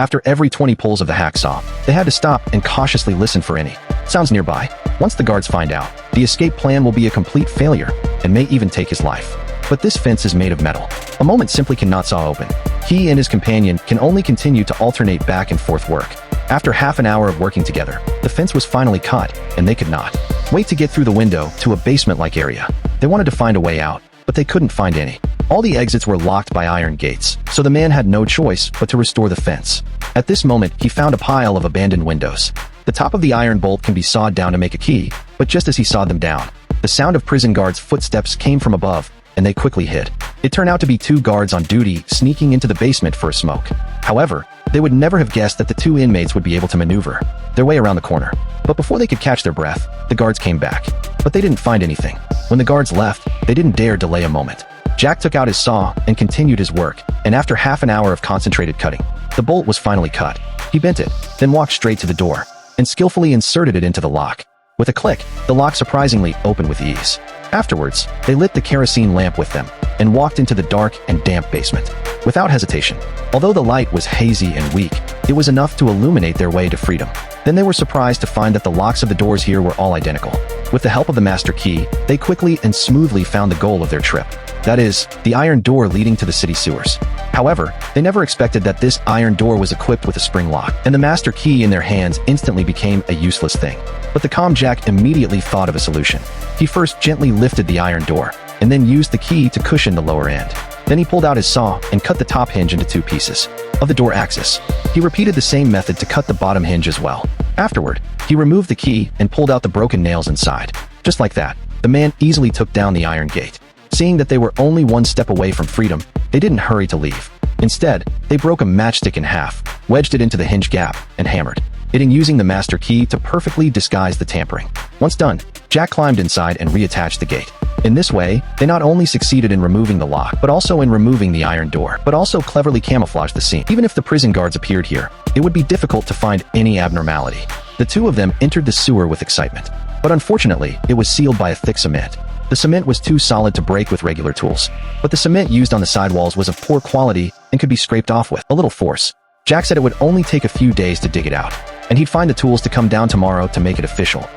After every 20 pulls of the hacksaw, they had to stop and cautiously listen for any sounds nearby. Once the guards find out, the escape plan will be a complete failure and may even take his life. But this fence is made of metal. A moment simply cannot saw open. He and his companion can only continue to alternate back and forth work. After half an hour of working together, the fence was finally cut, and they could not wait to get through the window to a basement-like area. They wanted to find a way out, but they couldn't find any. All the exits were locked by iron gates, so the man had no choice but to restore the fence. At this moment, he found a pile of abandoned windows. The top of the iron bolt can be sawed down to make a key, but just as he sawed them down, the sound of prison guards' footsteps came from above, and they quickly hid. It turned out to be 2 guards on duty sneaking into the basement for a smoke. However, they would never have guessed that the 2 inmates would be able to maneuver their way around the corner. But before they could catch their breath, the guards came back. But they didn't find anything. When the guards left, they didn't dare delay a moment. Jack took out his saw and continued his work, and after half an hour of concentrated cutting, the bolt was finally cut. He bent it, then walked straight to the door, and skillfully inserted it into the lock. With a click, the lock surprisingly opened with ease. Afterwards, they lit the kerosene lamp with them, and walked into the dark and damp basement. Without hesitation, although the light was hazy and weak, it was enough to illuminate their way to freedom. Then they were surprised to find that the locks of the doors here were all identical. With the help of the master key, they quickly and smoothly found the goal of their trip. That is, the iron door leading to the city sewers. However, they never expected that this iron door was equipped with a spring lock, and the master key in their hands instantly became a useless thing. But the calm Jack immediately thought of a solution. He first gently lifted the iron door, and then used the key to cushion the lower end. Then he pulled out his saw and cut the top hinge into 2 pieces of the door axis. He repeated the same method to cut the bottom hinge as well. Afterward, he removed the key and pulled out the broken nails inside. Just like that, the man easily took down the iron gate. Seeing that they were only 1 step away from freedom, they didn't hurry to leave. Instead, they broke a matchstick in half, wedged it into the hinge gap, and hammered it in using the master key to perfectly disguise the tampering. Once done, Jack climbed inside and reattached the gate. In this way, they not only succeeded in removing the lock, but also in removing the iron door, but also cleverly camouflaged the scene. Even if the prison guards appeared here, it would be difficult to find any abnormality. The 2 of them entered the sewer with excitement. But unfortunately, it was sealed by a thick cement. The cement was too solid to break with regular tools, but the cement used on the sidewalls was of poor quality and could be scraped off with a little force. Jack said it would only take a few days to dig it out, and he'd find the tools to come down tomorrow to make it official.